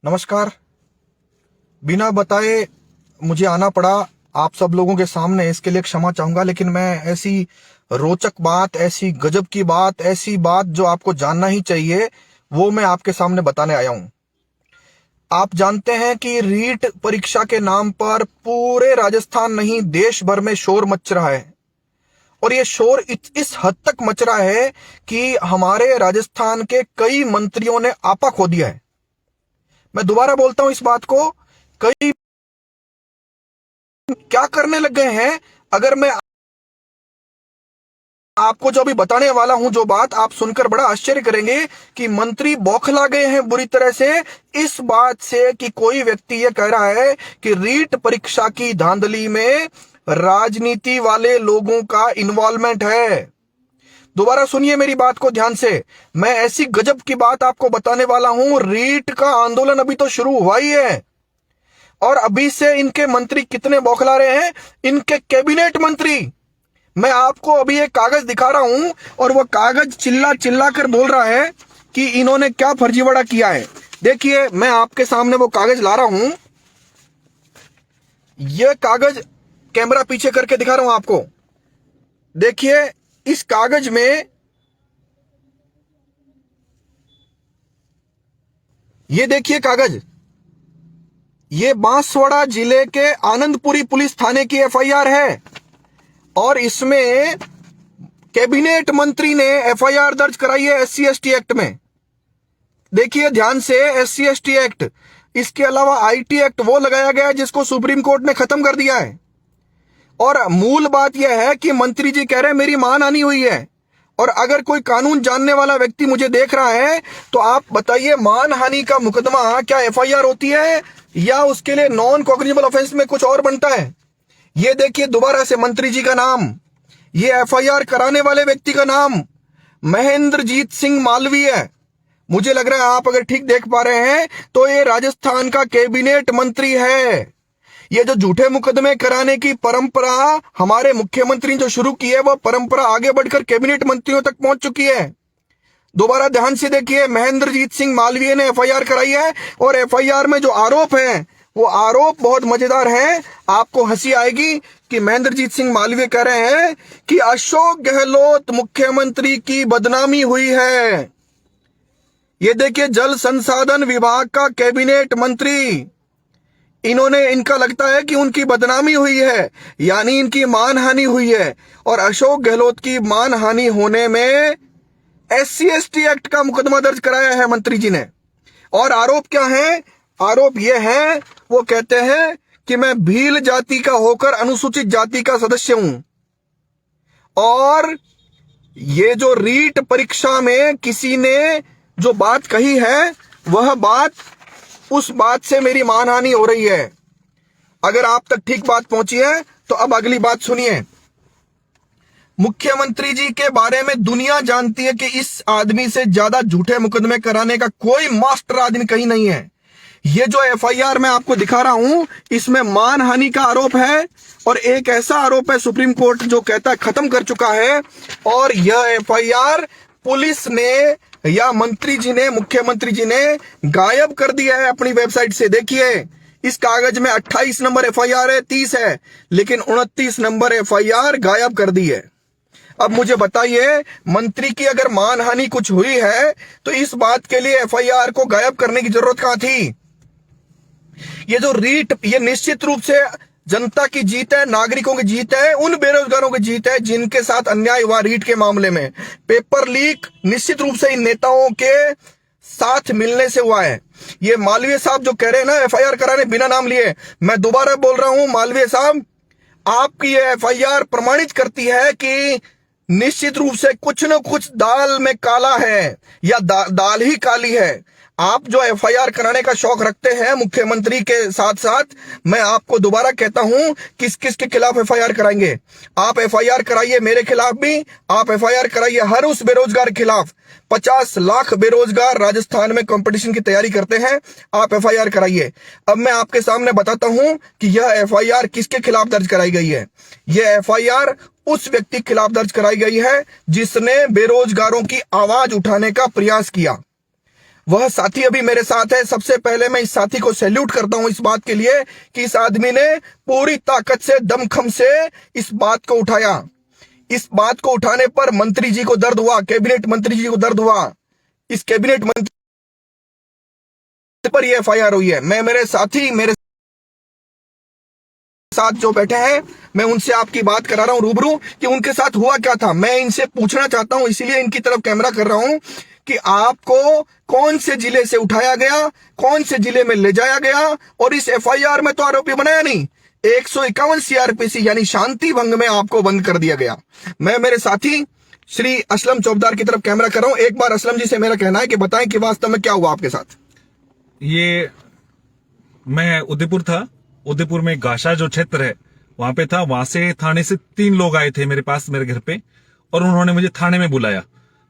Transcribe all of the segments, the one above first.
नमस्कार। बिना बताए मुझे आना पड़ा आप सब लोगों के सामने, इसके लिए क्षमा चाहूंगा। लेकिन मैं ऐसी रोचक बात, ऐसी गजब की बात, ऐसी बात जो आपको जानना ही चाहिए, वो मैं आपके सामने बताने आया हूं। आप जानते हैं कि रीट परीक्षा के नाम पर पूरे राजस्थान नहीं, देश भर में शोर मच रहा है। और ये शोर इस हद तक मच रहा है कि हमारे राजस्थान के कई मंत्रियों ने आपा खो दिया है। मैं दोबारा बोलता हूं इस बात को, कई क्या करने लग गए हैं। अगर मैं आपको जो अभी बताने वाला हूं, जो बात आप सुनकर बड़ा आश्चर्य करेंगे कि मंत्री बौखला गए हैं बुरी तरह से इस बात से कि कोई व्यक्ति ये कह रहा है कि रीट परीक्षा की धांधली में राजनीति वाले लोगों का इन्वॉल्वमेंट है। दोबारा सुनिए मेरी बात को ध्यान से। मैं ऐसी गजब की बात आपको बताने वाला हूं। रीट का आंदोलन अभी तो शुरू हुआ ही है और अभी से इनके मंत्री कितने बौखला रहे हैं। इनके कैबिनेट मंत्री, मैं आपको अभी एक कागज दिखा रहा हूं और वो कागज चिल्ला चिल्ला कर बोल रहा है कि इन्होंने क्या फर्जीवाड़ा किया है। देखिए, मैं आपके सामने वो कागज ला रहा हूं। ये कागज कैमरा पीछे करके दिखा रहा हूं आपको। देखिए, इस कागज में ये देखिए कागज, ये बांसवाड़ा जिले के आनंदपुरी पुलिस थाने की एफआईआर है और इसमें कैबिनेट मंत्री ने एफआईआर दर्ज कराई है एससी एसटी एक्ट में। देखिए ध्यान से, एससी एसटी एक्ट, इसके अलावा आईटी एक्ट वो लगाया गया जिसको सुप्रीम कोर्ट ने खत्म कर दिया है। और मूल बात यह है कि मंत्री जी कह रहे हैं मेरी मानहानि हुई है। और अगर कोई कानून जानने वाला व्यक्ति मुझे देख रहा है तो आप बताइए, मानहानि का मुकदमा क्या एफआईआर होती है या उसके लिए नॉन कॉग्निजेबल ऑफेंस में कुछ और बनता है। ये देखिए दोबारा से मंत्री जी का नाम, ये एफआईआर कराने वाले व्यक्ति का नाम महेंद्रजीत सिंह मालवीय है। मुझे लग रहा है आप अगर ठीक देख पा रहे हैं तो ये राजस्थान का कैबिनेट मंत्री है। ये जो झूठे मुकदमे कराने की परंपरा हमारे मुख्यमंत्री ने जो शुरू की है, वो परंपरा आगे बढ़कर कैबिनेट मंत्रियों तक पहुंच चुकी है। दोबारा ध्यान से देखिए, महेंद्रजीत सिंह मालवीय ने एफआईआर कराई है और एफआईआर में जो आरोप है वो आरोप बहुत मजेदार है। आपको हंसी आएगी कि महेंद्रजीत सिंह मालवीय कह रहे हैं कि अशोक गहलोत मुख्यमंत्री की बदनामी हुई है। ये देखिए, जल संसाधन विभाग का कैबिनेट मंत्री, इनका लगता है कि उनकी बदनामी हुई है, यानी इनकी मानहानि हुई है। और अशोक गहलोत की मानहानि होने में एससी एसटी एक्ट का मुकदमा दर्ज कराया है मंत्री जी ने। और आरोप क्या है? आरोप यह है, वो कहते हैं कि मैं भील जाति का होकर अनुसूचित जाति का सदस्य हूं और ये जो रीट परीक्षा में किसी ने जो बात कही है, वह बात, उस बात से मेरी मानहानि हो रही है। अगर आप तक ठीक बात पहुंची है तो अब अगली बात सुनिए। मुख्यमंत्री जी के बारे में दुनिया जानती है कि इस आदमी से ज्यादा झूठे मुकदमे कराने का कोई मास्टर आदमी कहीं नहीं है। ये जो एफआईआर मैं आपको दिखा रहा हूं, इसमें मानहानि का आरोप है और एक ऐसा आरोप है सुप्रीम कोर्ट जो कहता है खत्म कर चुका है। और यह एफआईआर पुलिस ने या मंत्री जी ने, मुख्यमंत्री जी ने गायब कर दिया है अपनी वेबसाइट से। देखिए, इस कागज में 28 नंबर एफआईआर है, 30 है, लेकिन 29 नंबर एफआईआर गायब कर दी है। अब मुझे बताइए, मंत्री की अगर मानहानि कुछ हुई है तो इस बात के लिए एफआईआर को गायब करने की जरूरत कहां थी। ये जो रीट, ये निश्चित रूप से जनता की जीत है, नागरिकों की जीत है, उन बेरोजगारों की जीत है जिनके साथ अन्याय हुआ रीट के मामले में। पेपर लीक निश्चित रूप से इन नेताओं के साथ मिलने से हुआ है। ये मालवीय साहब जो कह रहे हैं ना एफआईआर कराने बिना नाम लिए, मैं दोबारा बोल रहा हूं मालवीय साहब, आपकी ये एफआईआर प्रमाणित करती है कि निश्चित रूप से कुछ न कुछ दाल में काला है या दाल ही काली है। आप जो एफआईआर कराने का शौक रखते हैं मुख्यमंत्री के साथ साथ, मैं आपको दोबारा कहता हूं किस किस के खिलाफ एफआईआर कराएंगे। आप एफआईआर कराइए मेरे खिलाफ भी, आप एफआईआर कराइए हर उस बेरोजगार के खिलाफ। 50 लाख बेरोजगार राजस्थान में कंपटीशन की तैयारी करते हैं, आप एफआईआर कराइए। अब मैं आपके सामने बताता हूं कि यह एफआईआर किसके खिलाफ दर्ज कराई गई है। यह एफआईआर उस व्यक्ति के खिलाफ दर्ज कराई गई है जिसने बेरोजगारों की आवाज उठाने का प्रयास किया। वह साथी अभी मेरे साथ है। सबसे पहले मैं इस साथी को सैल्यूट करता हूं इस बात के लिए कि इस आदमी ने पूरी ताकत से, दमखम से इस बात को उठाया। इस बात को उठाने पर मंत्री जी को दर्द हुआ, कैबिनेट मंत्री जी को दर्द हुआ। इस कैबिनेट मंत्री पर यह एफआईआर हुई है। मैं मेरे साथी, मेरे साथ जो बैठे हैं, मैं उनसे आपकी बात करा रहा हूं रूबरू कि उनके साथ हुआ क्या था। मैं इनसे पूछना चाहता हूं, इसीलिए इनकी तरफ कैमरा कर रहा हूं कि आपको कौन से जिले से उठाया गया, कौन से जिले में ले जाया गया, और इस एफआईआर में तो आरोपी बनाया नहीं, 151 सीआरपीसी यानी शांति भंग में आपको बंद कर दिया गया। मैं मेरे साथी श्री असलम चौबदार की तरफ कैमरा कर रहा हूं। एक बार असलम जी से मेरा कहना है कि बताएं कि वास्तव में क्या हुआ आपके साथ। ये मैं उदयपुर था, उदयपुर में गाशा जो क्षेत्र है वहां पे था। वहां से थाने से 3 लोग आए थे मेरे पास, मेरे घर पे, और उन्होंने मुझे थाने में बुलाया।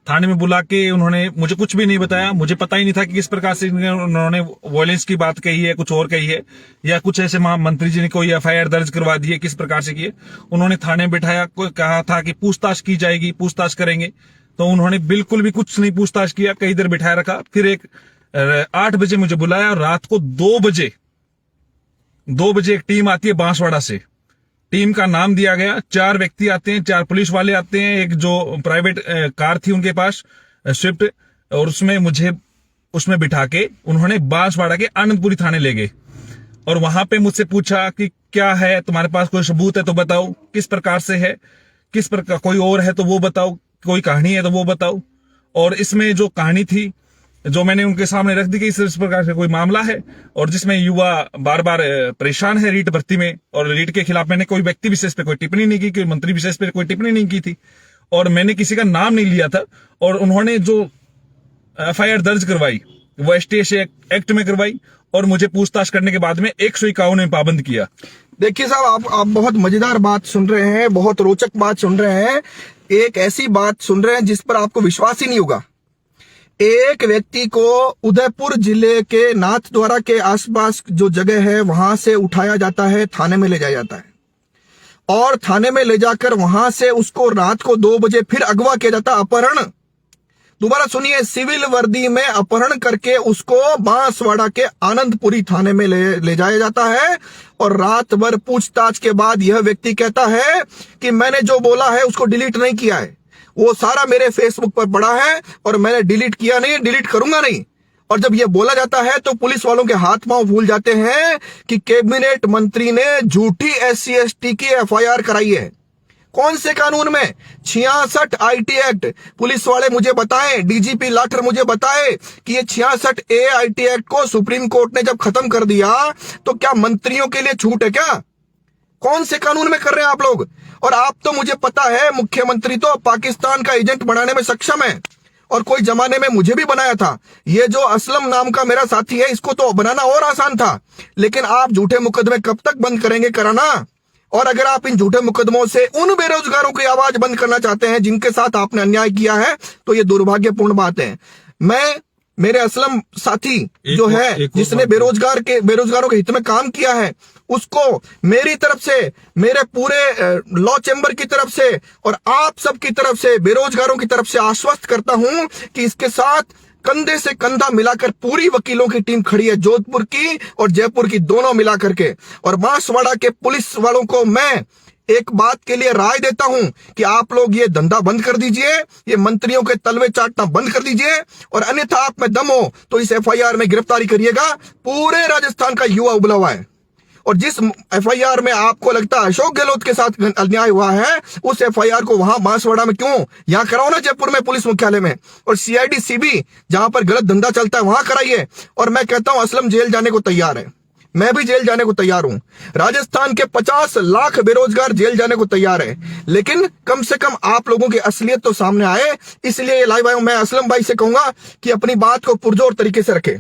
थाने में बुला के उन्होंने मुझे कुछ भी नहीं बताया। मुझे पता ही नहीं था कि किस प्रकार से उन्होंने वायलेंस की बात कही है, कुछ और कही है, या कुछ ऐसे मंत्री जी ने कोई एफआईआर दर्ज करवा दी है, किस प्रकार से किए। उन्होंने थाने में बिठाया, कहा था कि पूछताछ की जाएगी, पूछताछ करेंगे। तो उन्होंने बिल्कुल भी कुछ नहीं पूछताछ किया, कई देर बिठाया रखा। फिर 8 बजे मुझे बुलाया, और रात को 2 बजे एक टीम आती है बांसवाड़ा से। टीम का नाम दिया गया, 4 व्यक्ति आते हैं, 4 पुलिस वाले आते हैं, एक जो प्राइवेट कार थी उनके पास स्विफ्ट, और उसमें बिठा के उन्होंने बांसवाड़ा के आनंदपुरी थाने ले गए। और वहां पे मुझसे पूछा कि क्या है तुम्हारे पास, कोई सबूत है तो बताओ, किस प्रकार से है, किस प्रकार, कोई और है तो वो बताओ, कोई कहानी है तो वो बताओ। और इसमें जो कहानी थी जो मैंने उनके सामने रख दी कि इस प्रकार का कोई मामला है, और जिसमें युवा बार बार परेशान है रीट भर्ती में, और रीट के खिलाफ मैंने कोई व्यक्ति विशेष पे कोई टिप्पणी नहीं की, कोई मंत्री विशेष पे कोई टिप्पणी नहीं की थी, और मैंने किसी का नाम नहीं लिया था। और उन्होंने जो एफआईआर दर्ज करवाई वो एसटीएस एक्ट में करवाई, और मुझे पूछताछ करने के बाद में 151 में पाबंद किया। देखिए साहब, आप बहुत मजेदार बात सुन रहे हैं, बहुत रोचक बात सुन रहे हैं। एक ऐसी बात सुन रहे हैं जिस पर आपको विश्वास ही नहीं होगा। एक व्यक्ति को उदयपुर जिले के नाथद्वारा के आसपास जो जगह है वहां से उठाया जाता है, थाने में ले जाया जाता है, और थाने में ले जाकर वहां से उसको रात को 2 बजे फिर अगवा किया जाता है, अपहरण। दोबारा सुनिए, सिविल वर्दी में अपहरण करके उसको बांसवाड़ा के आनंदपुरी थाने में ले जाया जाता है। और रात भर पूछताछ के बाद यह व्यक्ति कहता है कि मैंने जो बोला है उसको डिलीट नहीं किया है, वो सारा मेरे फेसबुक पर पड़ा है और मैंने डिलीट किया नहीं, डिलीट करूंगा नहीं। और जब ये बोला जाता है तो पुलिस वालों के हाथ पांव फूल जाते हैं कि कैबिनेट मंत्री ने झूठी SC/ST की एफआईआर कराई है। कौन से कानून में? 66 IT एक्ट। पुलिस वाले मुझे बताएं, डीजीपी लाठर मुझे बताए कि ये 66A IT एक्ट को सुप्रीम कोर्ट ने जब खत्म कर दिया तो क्या मंत्रियों के लिए छूट है क्या? कौन से कानून में कर रहे हैं आप लोग? और आप तो, मुझे पता है, मुख्यमंत्री तो पाकिस्तान का एजेंट बनाने में सक्षम है, और कोई जमाने में मुझे भी बनाया था। ये जो असलम नाम का मेरा साथी है, इसको तो बनाना और आसान था। लेकिन आप झूठे मुकदमे कब तक बंद करेंगे कराना? और अगर आप इन झूठे मुकदमों से उन बेरोजगारों की आवाज बंद करना चाहते हैं जिनके साथ आपने अन्याय किया है, तो ये दुर्भाग्यपूर्ण बात है। मेरे असलम साथी जो है, जिसने बेरोजगारों के हित में काम किया है, उसको मेरी तरफ से, मेरे पूरे लॉ चैम्बर की तरफ से और आप सब की तरफ से, बेरोजगारों की तरफ से आश्वस्त करता हूं कि इसके साथ कंधे से कंधा मिलाकर पूरी वकीलों की टीम खड़ी है, जोधपुर की और जयपुर की दोनों मिलाकर के। और बांसवाड़ा के पुलिस वालों को मैं एक बात के लिए राय देता हूं कि आप लोग ये धंधा बंद कर दीजिए, ये मंत्रियों के तलवे चाटना बंद कर दीजिए, और अन्यथा आप में दम हो तो इस एफआईआर में गिरफ्तारी करिएगा। पूरे राजस्थान का युवा उबला हुआ है, और जिस एफआईआर में आपको लगता है अशोक गहलोत के साथ अन्याय हुआ है, उस एफआईआर को वहां बांसवाड़ा में क्यों? यहां कराओ ना, जयपुर में पुलिस मुख्यालय में, और CID CB जहां पर गलत धंधा चलता है वहां कराइए। और मैं कहता हूं असलम जेल जाने को तैयार है, मैं भी जेल जाने को तैयार हूं। राजस्थान के 50 लाख बेरोजगार जेल जाने को तैयार है, लेकिन कम से कम आप लोगों की असलियत तो सामने आए। इसलिए लाइव आया। मैं असलम भाई से कहूंगा कि अपनी बात को पुरजोर तरीके से रखें।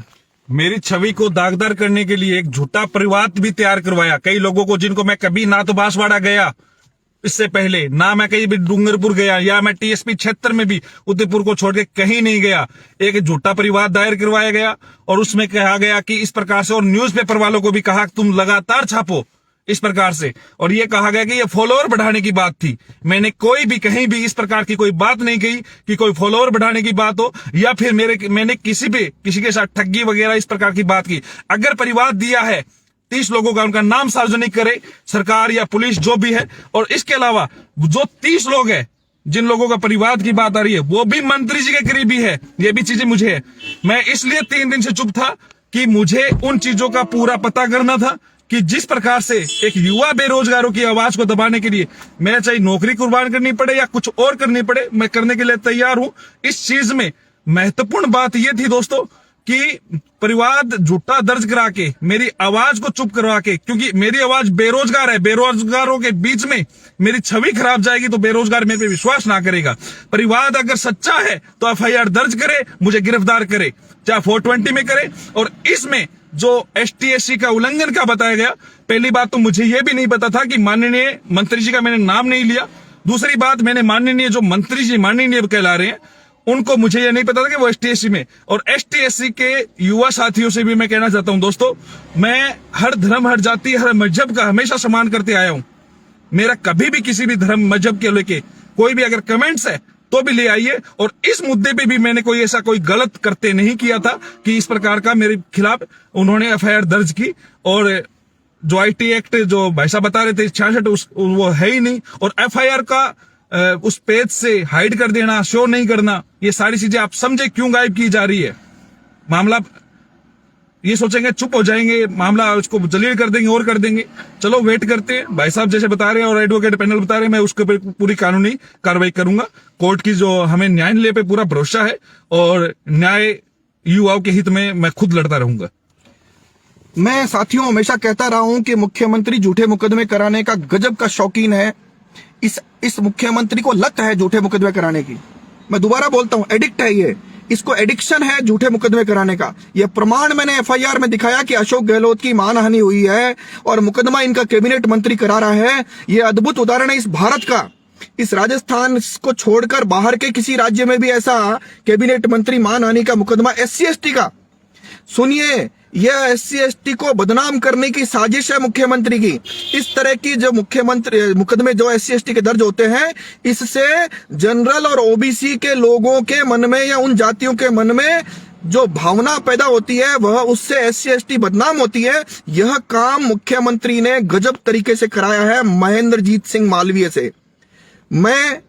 मेरी छवि को दागदार करने के लिए एक झूठा परिवार भी तैयार करवाया, कई लोगों को, जिनको मैं कभी ना तो बांसवाड़ा गया इससे पहले, ना मैं कहीं भी डूंगरपुर गया, या मैं TSP क्षेत्र में भी उदयपुर को छोड़ के कहीं नहीं गया। एक झूठा परिवार दायर करवाया गया, और उसमें कहा गया कि इस प्रकार से, और न्यूज़पेपर वालों को भी कहा तुम लगातार छापो, इस प्रकार से, और ये कहा गया कि ये फॉलोअर बढ़ाने की बात थी। मैंने कोई भी कहीं भी इस प्रकार की कोई बात नहीं कही कि कोई फॉलोअर बढ़ाने की बात हो, या फिर मैंने किसी के साथ ठगी वगैरह इस प्रकार की बात की। अगर परिवाद दिया है 30 लोगों का, उनका नाम सार्वजनिक करे सरकार या पुलिस जो भी है। और इसके अलावा जो 30 लोग हैं जिन लोगों का परिवाद की बात आ रही है, वो भी मंत्री जी के करीबी है। ये भी चीजें मुझे है। मैं इसलिए 3 दिन से चुप था कि मुझे उन चीजों का पूरा पता करना था कि जिस प्रकार से एक युवा बेरोजगारों की आवाज को दबाने के लिए मैं चाहे नौकरी कुर्बान करनी पड़े या कुछ और करनी पड़े, मैं करने के लिए तैयार हूं। इस चीज में महत्वपूर्ण बात यह थी दोस्तों कि परिवाद झूठा दर्ज करा के मेरी आवाज को चुप करवा के, क्योंकि मेरी आवाज बेरोजगार है, बेरोजगारों के बीच में मेरी छवि खराब जाएगी तो बेरोजगार मेरे पे विश्वास ना करेगा। परिवाद अगर सच्चा है तो एफआईआर दर्ज करे, मुझे गिरफ्तार करे, चाहे 420 में करे। और इसमें जो ST/SC का उल्लंघन का बताया गया, पहली बात तो मुझे यह भी नहीं पता था कि माननीय मंत्री जी का मैंने नाम नहीं लिया। दूसरी बात, मैंने माननीय जो मंत्री जी माननीय कहला रहे हैं उनको मुझे ये नहीं पता था कि वो ST/SC में। और ST/SC के युवा साथियों से भी मैं कहना चाहता हूं दोस्तों, मैं हर धर्म, हर जाति, हर मजहब का हमेशा सम्मान करते आया हूं। मेरा कभी भी किसी भी धर्म मजहब के लेके कोई भी अगर कमेंट्स है तो भी ले आइए। और इस मुद्दे पे भी मैंने कोई ऐसा कोई गलत करते नहीं किया था कि इस प्रकार का मेरे खिलाफ उन्होंने एफआईआर दर्ज की। और जो IT एक्ट जो भाई साहब बता रहे थे 66 वो है ही नहीं। और एफआईआर का उस पेज से हाइड कर देना, शो नहीं करना, ये सारी चीजें आप समझे क्यों गायब की जा रही है। मामला ये सोचेंगे चुप हो जाएंगे, मामला उसको जलील कर देंगे और कर देंगे। चलो वेट करते हैं, भाई साहब जैसे बता रहे हैं और एडवोकेट पैनल बता रहे हैं, मैं उसके ऊपर पूरी कानूनी कार्रवाई करूंगा। कोर्ट की जो हमें न्यायालय पे पूरा भरोसा है और न्याय युवाओं के हित में मैं खुद लड़ता रहूंगा। मैं साथियों हमेशा कहता रहा हूं कि मुख्यमंत्री झूठे मुकदमे कराने का गजब का शौकीन है। इस मुख्यमंत्री को लत है झूठे मुकदमे कराने की। मैं दोबारा बोलता हूं, एडिक्ट है ये, इसको एडिक्शन है झूठे मुकदमे कराने का। यह प्रमाण मैंने एफआईआर में दिखाया कि अशोक गहलोत की मानहानि हुई है और मुकदमा इनका कैबिनेट मंत्री करा रहा है। यह अद्भुत उदाहरण है इस भारत का। इस राजस्थान को छोड़कर बाहर के किसी राज्य में भी ऐसा कैबिनेट मंत्री मानहानि का मुकदमा SC/ST का। सुनिए, यह SC/ST को बदनाम करने की साजिश है मुख्यमंत्री की। इस तरह की जो मुकदमे जो SC/ST के दर्ज होते हैं, इससे जनरल और OBC के लोगों के मन में या उन जातियों के मन में जो भावना पैदा होती है वह उससे SC/ST बदनाम होती है। यह काम मुख्यमंत्री ने गजब तरीके से कराया है महेंद्रजीत सिंह मालवीय से। मैं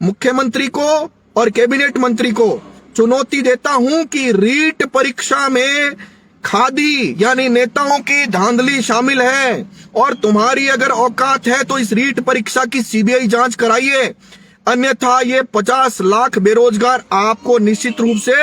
मुख्यमंत्री को और कैबिनेट मंत्री को चुनौती देता हूं कि रीट परीक्षा में खादी यानी नेताओं की धांधली शामिल है और तुम्हारी अगर औकात है तो इस रीट परीक्षा की CBI जांच कराइए, अन्यथा ये 50 लाख बेरोजगार आपको निश्चित रूप से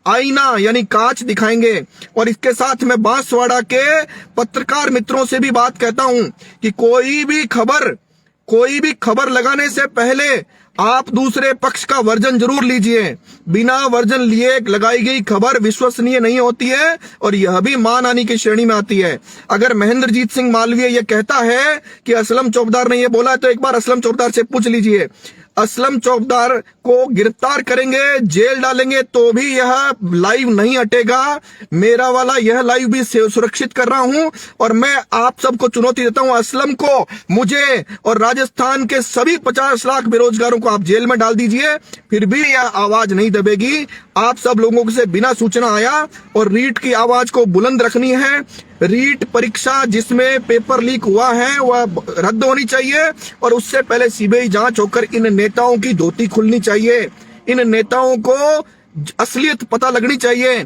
आईना यानी कांच दिखाएंगे। और इसके साथ मैं बांसवाड़ा के पत्रकार मित्रों से भी बात कहता हूं कि कोई भी खबर लगाने से पहले आप दूसरे पक्ष का वर्जन जरूर लीजिए। बिना वर्जन लिए लगाई गई खबर विश्वसनीय नहीं होती है और यह भी मानहानि की श्रेणी में आती है। अगर महेंद्रजीत सिंह मालवीय यह कहता है कि असलम चौकीदार ने यह बोला है तो एक बार असलम चौकीदार से पूछ लीजिए। असलम चौकीदार को गिरफ्तार करेंगे, जेल डालेंगे तो भी यह लाइव नहीं हटेगा। मेरा वाला यह लाइव भी सुरक्षित कर रहा हूं और मैं आप सबको चुनौती देता हूं, असलम को, मुझे और राजस्थान के सभी 50 लाख बेरोजगारों को आप जेल में डाल दीजिए, फिर भी यह आवाज नहीं दबेगी। आप सब लोगों से बिना सूचना आया और रीट की आवाज को बुलंद रखनी है। रीट परीक्षा जिसमें पेपर लीक हुआ है वह रद्द होनी चाहिए और उससे पहले CBI जांच होकर इन नेताओं की धोती खुलनी चाहिए। इन नेताओं को असलियत पता लगनी चाहिए।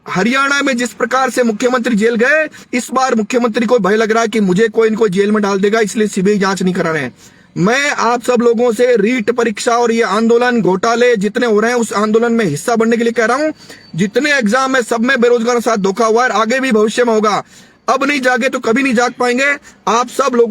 हरियाणा में जिस प्रकार से मुख्यमंत्री जेल गए, इस बार मुख्यमंत्री को भय लग रहा है कि मुझे कोई इनको जेल में डाल देगा, इसलिए CBI जांच नहीं करा रहे हैं। मैं आप सब लोगों से रीट परीक्षा और ये आंदोलन घोटाले जितने हो रहे हैं उस आंदोलन में हिस्सा बनने के लिए कह रहा हूं। जितने एग्जाम है सब में बेरोजगारों के साथ धोखा हुआ है, आगे भी भविष्य में होगा। अब नहीं जागे तो कभी नहीं जाग पाएंगे। आप सब लोगों